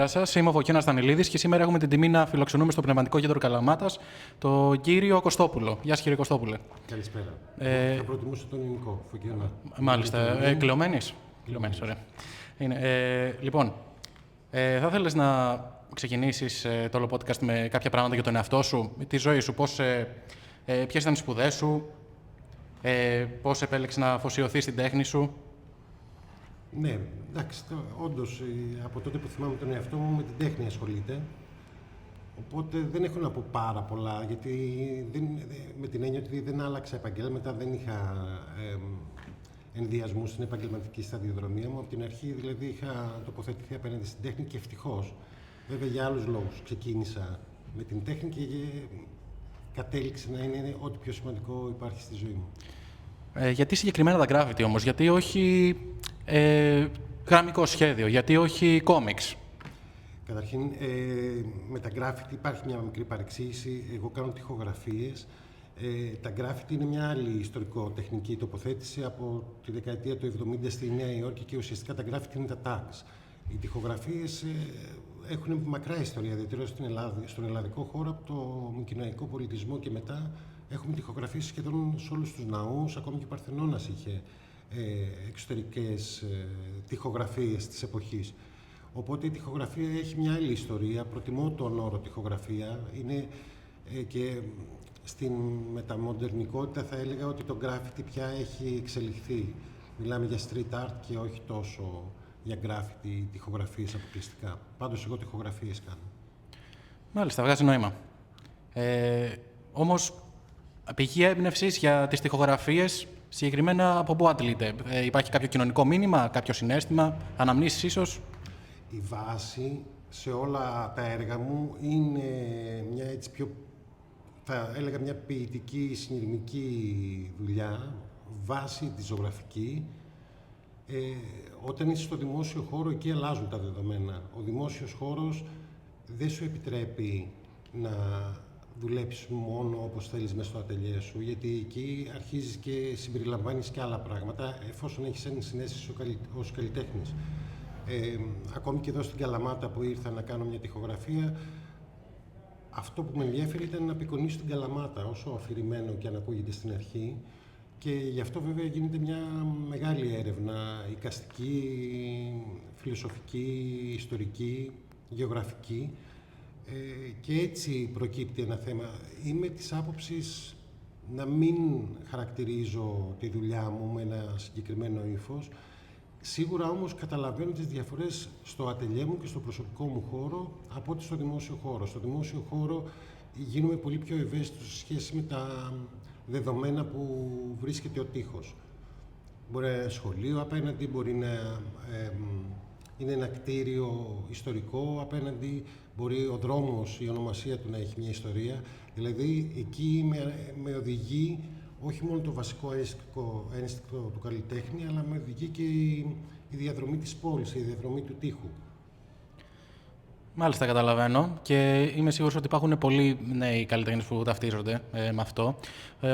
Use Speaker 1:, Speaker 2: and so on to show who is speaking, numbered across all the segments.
Speaker 1: Γεια σας, είμαι ο Φωκίνας Δανιλίδης και σήμερα έχουμε την τιμή να φιλοξενούμε στο Πνευματικό Κέντρο Καλαμάτας τον κύριο Κωστόπουλο. Γεια σας, κύριε Κωστόπουλε.
Speaker 2: Καλησπέρα. Θα προτιμούσα τον ελληνικό, Φωκίνα.
Speaker 1: Μάλιστα. Κλεωμένης. Κλεωμένης, ωραία. Λοιπόν, θα ήθελες να ξεκινήσεις το όλο podcast με κάποια πράγματα για τον εαυτό σου, τη ζωή σου, ποιες ήταν οι σπουδές σου, πώς επέλεξες να αφοσιωθείς στην τέχνη σου.
Speaker 2: Ναι, εντάξει, όντως από τότε που θυμάμαι τον εαυτό μου με την τέχνη ασχολείται. Οπότε δεν έχω να πω πάρα πολλά, γιατί με την έννοια ότι δεν άλλαξα επαγγέλματα, δεν είχα ενδιασμού στην επαγγελματική σταδιοδρομία μου. Από την αρχή δηλαδή είχα τοποθετηθεί απέναντι στην τέχνη και ευτυχώς. Βέβαια για άλλους λόγους ξεκίνησα με την τέχνη και κατέληξε να είναι ό,τι πιο σημαντικό υπάρχει στη ζωή μου.
Speaker 1: Γιατί συγκεκριμένα τα graffiti όμως, γιατί όχι γραμμικό σχέδιο, γιατί όχι κόμιξ?
Speaker 2: Καταρχήν, με τα graffiti υπάρχει μια μικρή παρεξήγηση. Εγώ κάνω τοιχογραφίες. Τα graffiti είναι μια άλλη ιστορικο-τεχνική τοποθέτηση από τη δεκαετία του 70 στη Νέα Υόρκη και ουσιαστικά τα graffiti είναι τα tags. Οι τοιχογραφίες έχουν μακρά ιστορία, ιδιαίτερα στον ελλαδικό χώρο, από το μικηνοϊκό πολιτισμό και μετά έχουμε τοιχογραφίες σχεδόν σε όλους τους ναούς, ακόμη και ο Παρθενώνας είχε εξωτερικές τοιχογραφίες της εποχής. Οπότε η τοιχογραφία έχει μια άλλη ιστορία. Προτιμώ τον όρο τοιχογραφία. Είναι και στην μεταμοντερνικότητα θα έλεγα ότι το graffiti πια έχει εξελιχθεί. Μιλάμε για street art και όχι τόσο για graffiti, τοιχογραφίες αποκλειστικά. Πάντως εγώ τοιχογραφίες κάνω.
Speaker 1: Μάλιστα, βγάζει νόημα. Όμως, πηγή έμπνευσης για τις τοιχογραφίες, συγκεκριμένα από πού αντλείται? Υπάρχει κάποιο κοινωνικό μήνυμα, κάποιο συναίσθημα, αναμνήσεις ίσως?
Speaker 2: Η βάση σε όλα τα έργα μου είναι μια έτσι πιο, θα έλεγα, μια ποιητική, συνειρμική δουλειά, βάση τη ζωγραφική. Όταν είσαι στο δημόσιο χώρο, εκεί αλλάζουν τα δεδομένα. Ο δημόσιος χώρος δεν σου επιτρέπει να δουλέψεις μόνο όπως θέλεις μέσα στο ατελιέ σου, γιατί εκεί αρχίζεις και συμπεριλαμβάνεις και άλλα πράγματα, εφόσον έχεις ένα συναίσθηση ως καλλιτέχνης. Ακόμη και εδώ στην Καλαμάτα που ήρθα να κάνω μια τοιχογραφία, αυτό που με ενδιαφέρει ήταν να απεικονίσω την Καλαμάτα, όσο αφηρημένο και αν ακούγεται στην αρχή. Και γι' αυτό βέβαια γίνεται μια μεγάλη έρευνα, εικαστική, φιλοσοφική, ιστορική, γεωγραφική, και έτσι προκύπτει ένα θέμα. Είμαι της άποψης να μην χαρακτηρίζω τη δουλειά μου με ένα συγκεκριμένο ύφος. Σίγουρα όμως καταλαβαίνω τις διαφορές στο ατελιέ μου και στο προσωπικό μου χώρο από ότι στο δημόσιο χώρο. Στο δημόσιο χώρο γίνομαι πολύ πιο ευαίσθητος σε σχέση με τα δεδομένα που βρίσκεται ο τοίχος. Μπορεί να είναι ένα σχολείο απέναντι, μπορεί να είναι ένα κτίριο ιστορικό απέναντι, μπορεί ο δρόμος, η ονομασία του να έχει μια ιστορία. Δηλαδή εκεί με οδηγεί όχι μόνο το βασικό ένστικτο του καλλιτέχνη, αλλά με οδηγεί και η διαδρομή της πόλης, η διαδρομή του τοίχου.
Speaker 1: Μάλιστα, καταλαβαίνω και είμαι σίγουρος ότι υπάρχουν πολλοί νέοι καλλιτέχνες που ταυτίζονται με αυτό.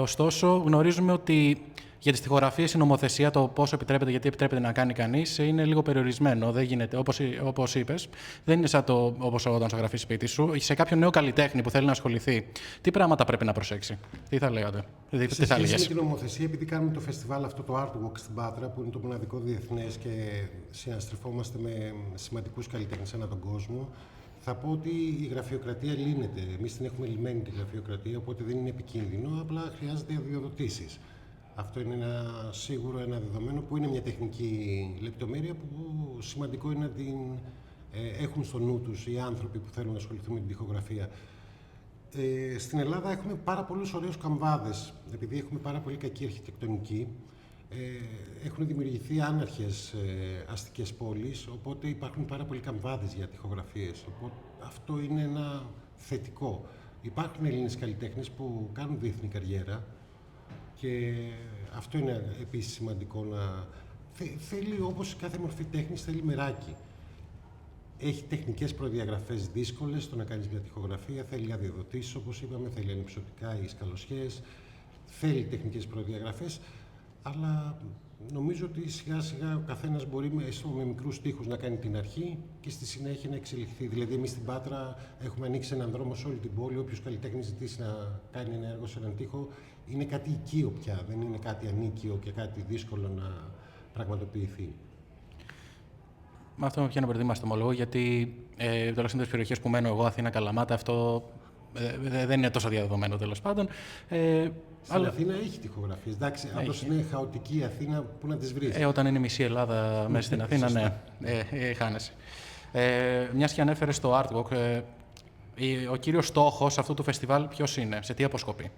Speaker 1: Ωστόσο, γνωρίζουμε ότι για τις τοιχογραφίες η νομοθεσία, το πόσο επιτρέπεται, γιατί επιτρέπεται να κάνει κανείς, είναι λίγο περιορισμένο. Δεν γίνεται, όπως είπες, δεν είναι σαν όπως όταν ζωγραφείς σπίτι σου. Σε κάποιον νέο καλλιτέχνη που θέλει να ασχοληθεί, τι πράγματα πρέπει να προσέξει, τι θα λέγατε, τι θα έλεγες?
Speaker 2: Με την νομοθεσία, επειδή κάνουμε το φεστιβάλ αυτό, το Artwalk στην Πάτρα, που είναι το μοναδικό διεθνές και συναστρεφόμαστε με σημαντικούς καλλιτέχνες ανά τον κόσμο, θα πω ότι η γραφειοκρατία λύνεται. Εμείς την έχουμε λυμμένη τη γραφειοκρατία, οπότε δεν είναι επικίνδυνο, απλά χρειάζεται αδειοδοτήσεις. Αυτό είναι σίγουρο ένα δεδομένο που είναι μια τεχνική λεπτομέρεια που σημαντικό είναι να την έχουν στο νου τους οι άνθρωποι που θέλουν να ασχοληθούν με την τοιχογραφία. Στην Ελλάδα έχουμε πάρα πολλούς ωραίους καμβάδες, επειδή έχουμε πάρα πολύ κακή αρχιτεκτονική. Έχουν δημιουργηθεί άναρχες αστικές πόλεις, οπότε υπάρχουν πάρα πολλοί καμβάδες για τοιχογραφίες. Οπότε αυτό είναι ένα θετικό. Υπάρχουν Έλληνες καλλιτέχνες που κάνουν διεθνή καριέρα και αυτό είναι επίσης σημαντικό να... Θέλει, όπως κάθε μορφή τέχνης, θέλει μεράκι. Έχει τεχνικές προδιαγραφές δύσκολες το να κάνεις μια τοιχογραφία, θέλει αδειοδοτήσεις, όπως είπαμε, θέλει ανυψωτικά ή σκαλωσιές, θέλει τεχνικές προδιαγραφές, αλλά Νομίζω ότι σιγά σιγά ο καθένας μπορεί με μικρούς τοίχους να κάνει την αρχή και στη συνέχεια να εξελιχθεί. Δηλαδή, εμείς στην Πάτρα έχουμε ανοίξει έναν δρόμο σε όλη την πόλη. Όποιος καλλιτέχνης ζητήσει να κάνει ένα έργο σε έναν τοίχο, είναι κάτι οικείο πια. Δεν είναι κάτι ανίκιο και κάτι δύσκολο να πραγματοποιηθεί.
Speaker 1: Με αυτό με πιάνει προετοίμαστο το ομολογώ, γιατί τουλάχιστον στις περιοχές που μένω εγώ, Αθήνα, Καλαμάτα, αυτό δεν είναι τόσο διαδεδομένο τέλος πάντων.
Speaker 2: Στην Αθήνα έχει τοιχογραφίες. Εντάξει, απλώς είναι χαοτική η Αθήνα, πού να τις βρεις.
Speaker 1: Όταν είναι μισή Ελλάδα μέσα στην Αθήνα, ναι, χάνεσαι. Μιας και ανέφερες το artwork, ο κύριος στόχος αυτού του φεστιβάλ ποιος είναι, σε τι αποσκοπεί?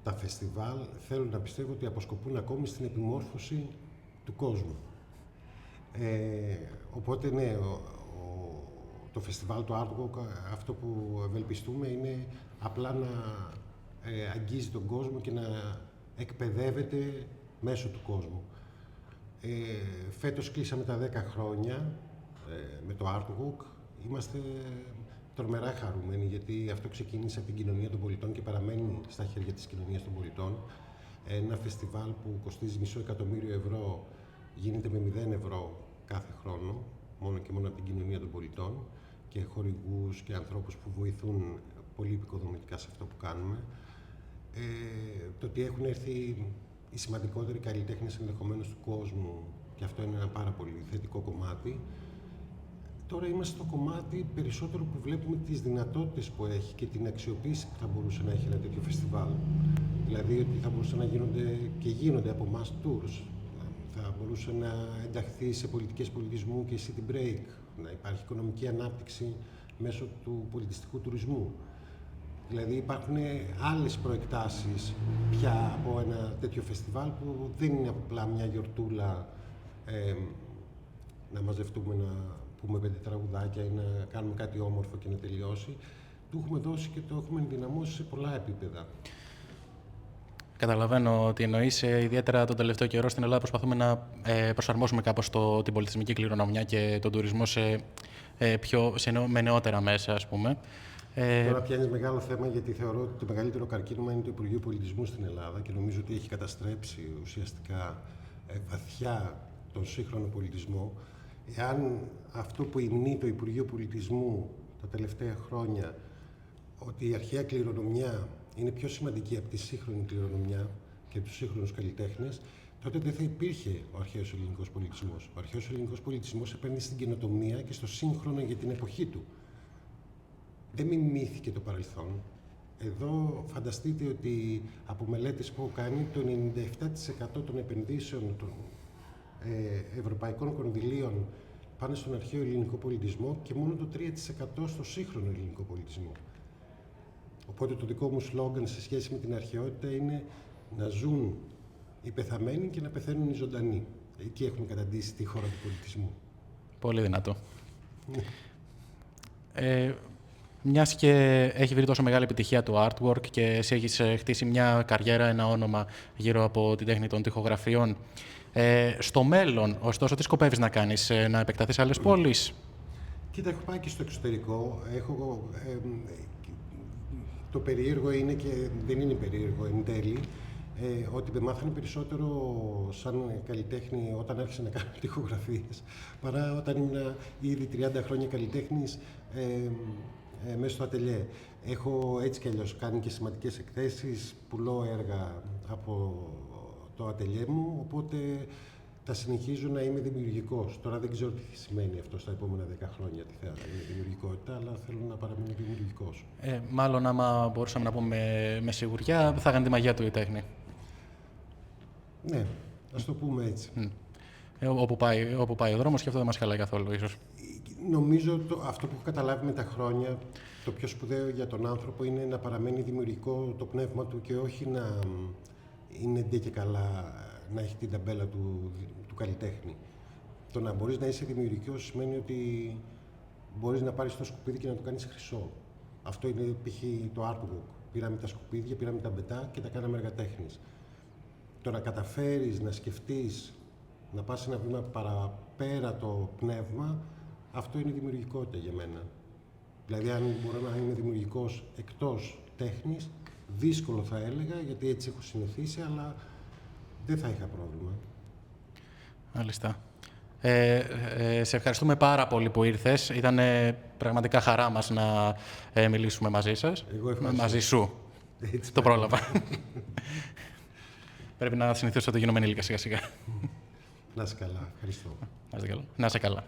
Speaker 2: Τα φεστιβάλ θέλω να πιστεύω ότι αποσκοπούν ακόμη στην επιμόρφωση του κόσμου. Οπότε ναι, το φεστιβάλ, το artwork, αυτό που ευελπιστούμε είναι απλά να αγγίζει τον κόσμο και να εκπαιδεύεται μέσω του κόσμου. Φέτος κλείσαμε τα 10 χρόνια με το artwork. Είμαστε τρομερά χαρούμενοι, γιατί αυτό ξεκίνησε από την κοινωνία των πολιτών και παραμένει στα χέρια της κοινωνίας των πολιτών. Ένα φεστιβάλ που κοστίζει $500,000 γίνεται με 0 ευρώ κάθε χρόνο, μόνο και μόνο από την κοινωνία των πολιτών και χορηγούς και ανθρώπους που βοηθούν πολύ επικοδομητικά σε αυτό που κάνουμε. Το ότι έχουν έρθει οι σημαντικότεροι καλλιτέχνες ενδεχομένως του κόσμου, και αυτό είναι ένα πάρα πολύ θετικό κομμάτι. Τώρα είμαστε στο κομμάτι περισσότερο που βλέπουμε τις δυνατότητες που έχει και την αξιοποίηση που θα μπορούσε να έχει ένα τέτοιο φεστιβάλ. Δηλαδή ότι θα μπορούσαν να γίνονται και γίνονται από εμάς tours. Θα μπορούσε να ενταχθεί σε πολιτικές πολιτισμού και city break, να υπάρχει οικονομική ανάπτυξη μέσω του πολιτιστικού τουρισμού. Δηλαδή υπάρχουν άλλες προεκτάσεις πια από ένα τέτοιο φεστιβάλ που δεν είναι απλά μια γιορτούλα να μαζευτούμε, να πούμε 5 τραγουδάκια ή να κάνουμε κάτι όμορφο και να τελειώσει. Του έχουμε δώσει και το έχουμε ενδυναμώσει σε πολλά επίπεδα.
Speaker 1: Καταλαβαίνω τι εννοείς. Ιδιαίτερα τον τελευταίο καιρό στην Ελλάδα προσπαθούμε να προσαρμόσουμε κάπως την πολιτισμική κληρονομιά και τον τουρισμό με νεότερα μέσα, ας πούμε.
Speaker 2: Τώρα πιάνεις μεγάλο θέμα, γιατί θεωρώ ότι το μεγαλύτερο καρκίνωμα είναι το Υπουργείο Πολιτισμού στην Ελλάδα και νομίζω ότι έχει καταστρέψει ουσιαστικά βαθιά τον σύγχρονο πολιτισμό. Εάν αυτό που υμνεί το Υπουργείο Πολιτισμού τα τελευταία χρόνια, ότι η αρχαία κληρονομιά είναι πιο σημαντική από τη σύγχρονη κληρονομιά και τους σύγχρονους καλλιτέχνες, τότε δεν θα υπήρχε ο αρχαίος ελληνικός πολιτισμός. Ο αρχαίος ελληνικός πολιτισμός επένδυσε στην καινοτομία και στο σύγχρονο για την εποχή του. Δεν μιμήθηκε το παρελθόν. Εδώ φανταστείτε ότι από μελέτες που έχω κάνει, το 97% των επενδύσεων των ευρωπαϊκών κονδυλίων πάνε στον αρχαίο ελληνικό πολιτισμό και μόνο το 3% στο σύγχρονο ελληνικό πολιτισμό. Οπότε το δικό μου σλόγγαν σε σχέση με την αρχαιότητα είναι να ζουν οι πεθαμένοι και να πεθαίνουν οι ζωντανοί. Εκεί έχουμε καταντήσει τη χώρα του πολιτισμού.
Speaker 1: Πολύ δυνατό. Μιας και έχει βρει τόσο μεγάλη επιτυχία το artwork και εσύ έχεις χτίσει μια καριέρα, ένα όνομα γύρω από την τέχνη των τοιχογραφιών, στο μέλλον, ωστόσο, τι σκοπεύεις να κάνεις, να επεκταθείς σε άλλες πόλεις?
Speaker 2: Κοίτα, έχω πάει και στο εξωτερικό. Το περίεργο είναι, και δεν είναι περίεργο εν τέλει, ότι με μάθανε περισσότερο σαν καλλιτέχνη όταν άρχισα να κάνω τοιχογραφίες, παρά όταν ήμουν ήδη 30 χρόνια καλλιτέχνης μέσα στο ατελιέ. Έχω έτσι κι αλλιώς κάνει και σημαντικές εκθέσεις, πουλώ έργα από το ατελιέ μου, οπότε θα συνεχίζω να είμαι δημιουργικός. Τώρα δεν ξέρω τι σημαίνει αυτό στα επόμενα 10 χρόνια, τι θα είναι δημιουργικότητα, αλλά θέλω να παραμείνω δημιουργικός.
Speaker 1: Μάλλον, άμα μπορούσαμε να πούμε με σιγουριά, θα έκανε τη μαγεία του η τέχνη.
Speaker 2: Ναι, ας το πούμε έτσι.
Speaker 1: Όπου πάει ο δρόμος, και αυτό δεν μας χαλάει καθόλου, ίσως.
Speaker 2: Νομίζω αυτό που έχω καταλάβει με τα χρόνια, το πιο σπουδαίο για τον άνθρωπο είναι να παραμένει δημιουργικό το πνεύμα του και όχι να είναι ντε και καλά να έχει την ταμπέλα του καλλιτέχνη. Το να μπορείς να είσαι δημιουργικός σημαίνει ότι μπορείς να πάρεις το σκουπίδι και να το κάνεις χρυσό. Αυτό είναι π.χ. το artwork. Πήραμε τα σκουπίδια, πήραμε τα μπετά και τα κάναμε έργα τέχνης. Το να καταφέρεις να σκεφτείς, να πας ένα βήμα παραπέρα το πνεύμα, αυτό είναι δημιουργικότητα για μένα. Δηλαδή, αν μπορώ να είμαι δημιουργικός εκτός τέχνης, δύσκολο θα έλεγα, γιατί έτσι έχω συνηθίσει, αλλά δεν θα είχα πρόβλημα.
Speaker 1: Μάλιστα. Σε ευχαριστούμε πάρα πολύ που ήρθες. Ήταν πραγματικά χαρά μας να μιλήσουμε μαζί σας.
Speaker 2: Εγώ ευχαριστώ.
Speaker 1: Μαζί σου.
Speaker 2: Έτσι
Speaker 1: Το πρόλαβα. Πρέπει να συνηθίσω ότι γίνομαι ενήλικα σιγά σιγά.
Speaker 2: Να είσαι καλά. Ευχαριστώ.
Speaker 1: Να είσαι καλά.